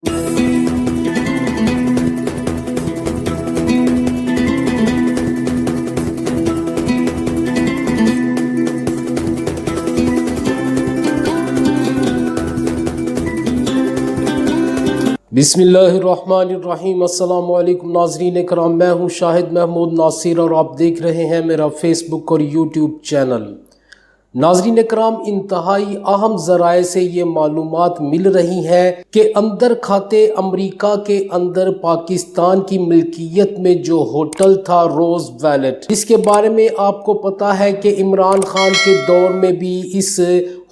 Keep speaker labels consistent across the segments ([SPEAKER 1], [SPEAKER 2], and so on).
[SPEAKER 1] बिस्मिल्लाहिर्रहमानिर्रहीम। अस्सलाम वालेकुम नाज़रीन करام, मैं हूँ शाहिद महमूद नासिर और आप देख रहे हैं मेरा फेसबुक और यूट्यूब चैनल। नाज़रीन करام, इंतहाई अहम ज़राए से ये मालूमात मिल रही हैं कि अंदर खाते अमरीका के अंदर पाकिस्तान की मिल्कियत में जो होटल था रोज़ वैलेट, इसके बारे में आपको पता है कि इमरान खान के दौर में भी इस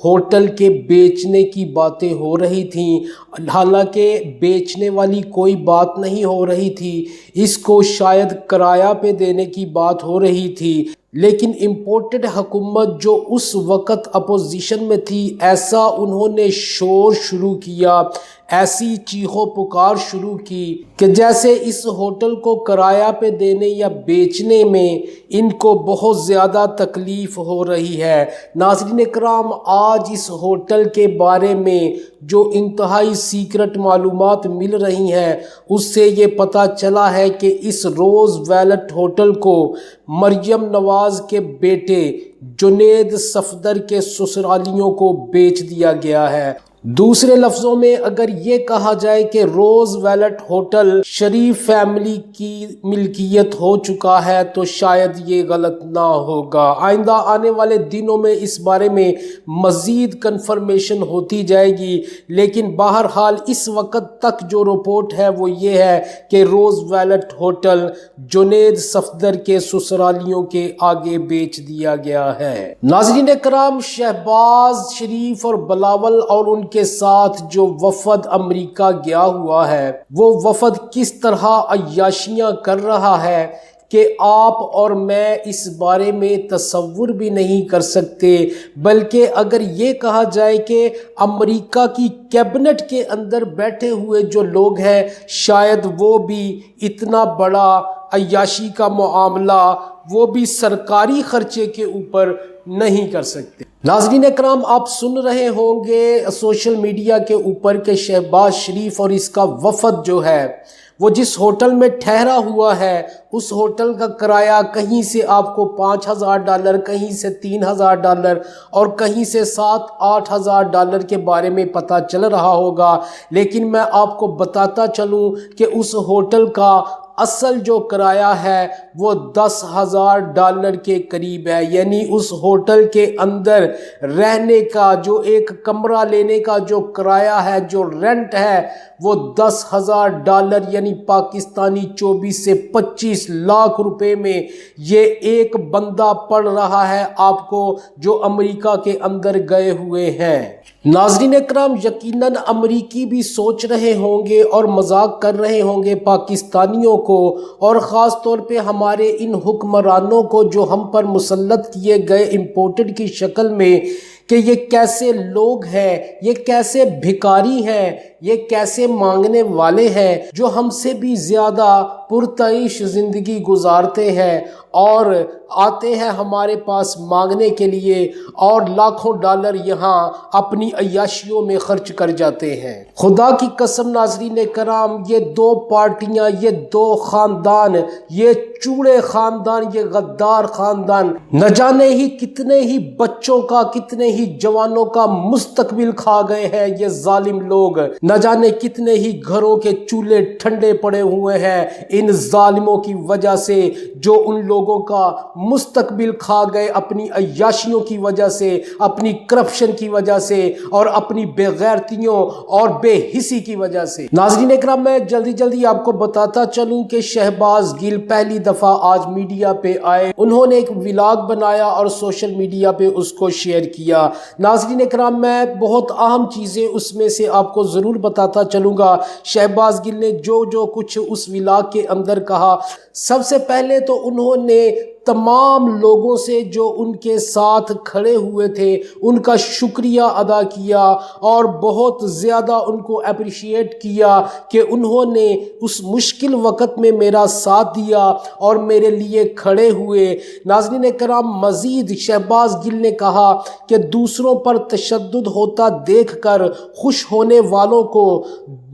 [SPEAKER 1] होटल के बेचने की बातें हो रही थीं। हालांकि बेचने वाली कोई बात नहीं हो रही थी, इसको शायद किराया पे देने की बात हो रही थी। लेकिन इम्पोर्टेड हुकूमत जो उस वक़्त अपोजिशन में थी, ऐसा उन्होंने शोर शुरू किया, ऐसी चीखों पुकार शुरू की कि जैसे इस होटल को किराया पे देने या बेचने में इनको बहुत ज़्यादा तकलीफ़ हो रही है। नाज़रीन कराम, आज इस होटल के बारे में जो इंतहाई सीक्रेट मालूमात मिल रही हैं, उससे ये पता चला है कि इस रोज़ वैलेट होटल को मरियम नवाज़ के बेटे जुनैद सफदर के ससुरालियों को बेच दिया गया है। दूसरे लफ्ज़ों में अगर ये कहा जाए कि रोज़ वैलेट होटल शरीफ फैमिली की मिल्कियत हो चुका है, तो शायद ये गलत ना होगा। आइंदा आने वाले दिनों में इस बारे में मज़ीद कन्फर्मेशन होती जाएगी, लेकिन बहरहाल इस वक्त तक जो रिपोर्ट है वो ये है कि रोज़ वैलेट होटल जुनैद सफदर के ससुरालियों के आगे बेच दिया गया है। नाज़रीन कराम, शहबाज शरीफ और बिलावल और उनके के साथ जो वफद अमेरिका गया हुआ है, वो वफद किस तरह अय्याशियां कर रहा है कि आप और मैं इस बारे में तसव्वुर भी नहीं कर सकते। बल्कि अगर ये कहा जाए कि अमेरिका की कैबिनेट के अंदर बैठे हुए जो लोग हैं, शायद वो भी इतना बड़ा अय्याशी का मामला वो भी सरकारी खर्चे के ऊपर नहीं कर सकते। नाज़रीन कराम, आप सुन रहे होंगे सोशल मीडिया के ऊपर कि शहबाज शरीफ और इसका वफद जो है वो जिस होटल में ठहरा हुआ है, उस होटल का किराया कहीं से आपको $5,000, कहीं से $3,000 और कहीं से $7,000-8,000 के बारे में पता चल रहा होगा। लेकिन मैं आपको बताता चलूं कि उस होटल का असल जो किराया है वो $10,000 के करीब है। यानी उस होटल के अंदर रहने का, जो एक कमरा लेने का जो किराया है, जो रेंट है, वो $10,000 यानी पाकिस्तानी 24 से 25 लाख रुपए में ये एक बंदा पड़ रहा है आपको, जो अमेरिका के अंदर गए हुए हैं। नाज़रीन कराम, यकीनन अमरीकी भी सोच रहे होंगे और मजाक कर रहे होंगे पाकिस्तानियों को, और ख़ास तौर पे हमारे इन हुक्मरानों को जो हम पर मुसल्लत किए गए इम्पोर्टेड की शक्ल में, कि ये कैसे लोग हैं, ये कैसे भिखारी हैं, ये कैसे मांगने वाले हैं, जो हमसे भी ज़्यादा पुरतईश ज़िंदगी गुजारते हैं और आते हैं हमारे पास मांगने के लिए और लाखों डॉलर यहाँ अपनी अय्याशियों में खर्च कर जाते हैं। खुदा की कसम नाज़रीन कराम, ये दो पार्टियाँ, ये दो ख़ानदान, ये चूड़े ख़ानदान, ये गद्दार ख़ानदान न जाने ही कितने ही बच्चों का, कितने ही जवानों का मुस्तकबिल खा गए हैं। ये जालिम लोग न जाने कितने ही घरों के चूल्हे ठंडे पड़े हुए हैं इन जालिमों की वजह से, जो उन लोगों का मुस्तकबिल खा गए अपनी अय्याशियों की वजह से, अपनी करप्शन की वजह से और अपनी बेगैरतियों और बेहिसी की वजह से। नाज़रीन इकराम, मैं जल्दी आपको बताता चलूं कि शहबाज गिल पहली दफ़ा आज मीडिया पे आए। उन्होंने एक व्लॉग बनाया और सोशल मीडिया पे उसको शेयर किया। नाज़रीन इकराम, मैं बहुत अहम चीज़ें उसमें से आपको ज़रूर बताता चलूँगा। शहबाज गिल ने जो कुछ उस व्लॉग के अंदर कहा, سب سے پہلے تو انہوں نے تمام لوگوں سے جو ان کے ساتھ کھڑے ہوئے تھے ان کا شکریہ ادا کیا اور بہت زیادہ ان کو اپریشیٹ کیا کہ انہوں نے اس مشکل وقت میں میرا ساتھ دیا اور میرے لیے کھڑے ہوئے۔ ناظرین کرام، مزید شہباز گل نے کہا کہ دوسروں پر تشدد ہوتا دیکھ کر خوش ہونے والوں کو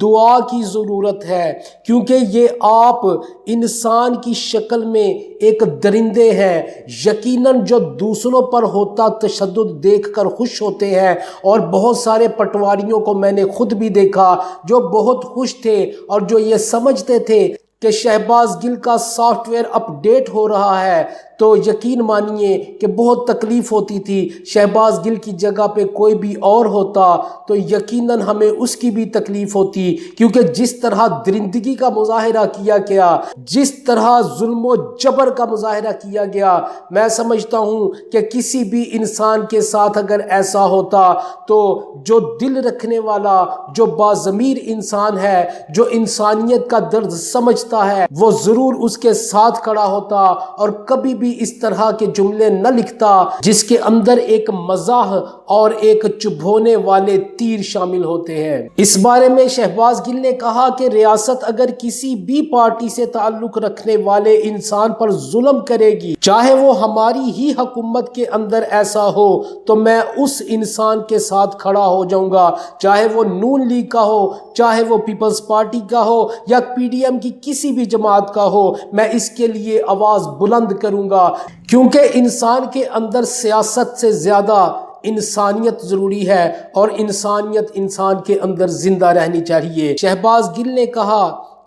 [SPEAKER 1] دعا کی ضرورت ہے، کیونکہ یہ آپ انسان کی شکل میں ایک درندے ہیں۔ یقیناً جو دوسروں پر ہوتا تشدد دیکھ کر خوش ہوتے ہیں، اور بہت سارے پٹواریوں کو میں نے خود بھی دیکھا جو بہت خوش تھے اور جو یہ سمجھتے تھے کہ شہباز گل کا سافٹ ویئر اپ ڈیٹ ہو رہا ہے، تو یقین مانیے کہ بہت تکلیف ہوتی تھی۔ شہباز گل کی جگہ پہ کوئی بھی اور ہوتا تو یقیناً ہمیں اس کی بھی تکلیف ہوتی، کیونکہ جس طرح درندگی کا مظاہرہ کیا گیا، جس طرح ظلم و جبر کا مظاہرہ کیا گیا، میں سمجھتا ہوں کہ کسی بھی انسان کے ساتھ اگر ایسا ہوتا تو جو دل رکھنے والا، جو باضمیر انسان ہے، جو انسانیت کا درد سمجھتا ہے، وہ ضرور اس کے ساتھ کھڑا ہوتا اور کبھی بھی اس طرح کے جملے نہ لکھتا جس کے اندر ایک مزاح اور ایک چبھونے والے تیر شامل ہوتے ہیں۔ اس بارے میں شہباز گل نے کہا کہ ریاست اگر کسی بھی پارٹی سے تعلق رکھنے والے انسان پر ظلم کرے گی، چاہے وہ ہماری ہی حکومت کے اندر ایسا ہو، تو میں اس انسان کے ساتھ کھڑا ہو جاؤں گا، چاہے وہ نون لیگ کا ہو، چاہے وہ پیپلز پارٹی کا ہو یا پی ڈی ایم کی کسی بھی جماعت کا ہو، میں اس کے لیے آواز بلند کروں گا، کیونکہ انسان کے اندر سیاست سے زیادہ انسانیت ضروری ہے اور انسانیت انسان کے اندر زندہ رہنی چاہیے۔ شہباز گل نے کہا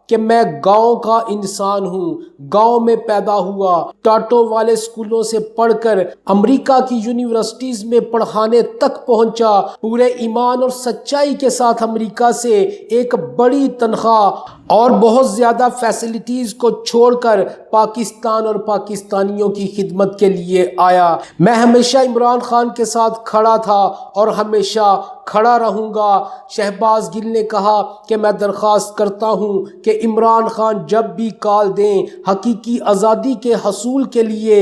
[SPEAKER 1] کہ میں گاؤں کا انسان ہوں، گاؤں میں پیدا ہوا، ٹاٹو والے سکولوں سے پڑھ کر امریکہ کی یونیورسٹیز میں پڑھانے تک پہنچا، پورے ایمان اور سچائی کے ساتھ امریکہ سے ایک بڑی تنخواہ اور بہت زیادہ فیسلٹیز کو چھوڑ کر پاکستان اور پاکستانیوں کی خدمت کے لیے آیا۔ میں ہمیشہ عمران خان کے ساتھ کھڑا تھا اور ہمیشہ کھڑا رہوں گا۔ شہباز گل نے کہا کہ میں درخواست کرتا ہوں کہ عمران خان جب بھی کال دیں حقیقی آزادی کے حصول کے لیے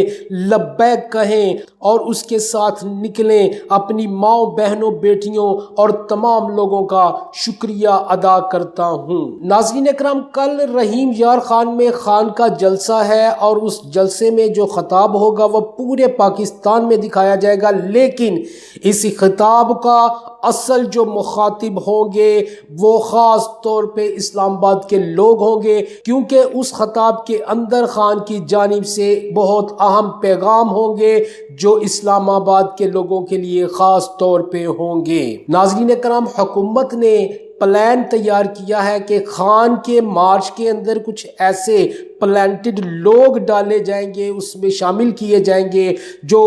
[SPEAKER 1] لبیک کہیں اور اس کے ساتھ نکلیں۔ اپنی ماؤں، بہنوں، بیٹیوں اور تمام لوگوں کا شکریہ ادا کرتا ہوں۔ ناظرین اکرام، کل رحیم یار خان میں خان کا جلسہ ہے اور اس جلسے میں جو خطاب ہوگا وہ پورے پاکستان میں دکھایا جائے گا، لیکن اس خطاب کا اصل جو مخاطب ہوں گے وہ خاص طور پہ اسلام آباد کے لوگ ہوں گے، کیونکہ اس خطاب کے اندر خان کی جانب سے بہت اہم پیغام ہوں گے جو اسلام آباد کے لوگوں کے لیے خاص طور پہ ہوں گے۔ ناظرین کرام، حکومت نے پلان تیار کیا ہے کہ خان کے مارچ کے اندر کچھ ایسے پلانٹڈ لوگ ڈالے جائیں گے، اس میں شامل کیے جائیں گے جو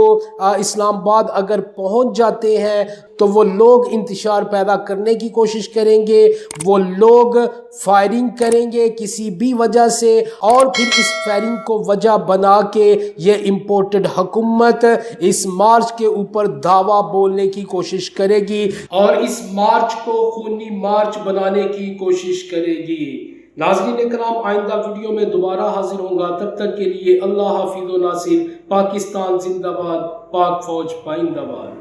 [SPEAKER 1] اسلام آباد اگر پہنچ جاتے ہیں تو وہ لوگ انتشار پیدا کرنے کی کوشش کریں گے، وہ لوگ فائرنگ کریں گے کسی بھی وجہ سے، اور پھر اس فائرنگ کو وجہ بنا کے یہ امپورٹڈ حکومت اس مارچ کے اوپر دعویٰ بولنے کی کوشش کرے گی اور اس مارچ کو خونی مارچ بنانے کی کوشش کرے گی۔ ناظرین اکرام، آئندہ ویڈیو میں دوبارہ حاضر ہوں گا، تب تک کے لیے اللہ حافظ و ناصر۔ پاکستان زندہ باد، پاک فوج پائندہ باد۔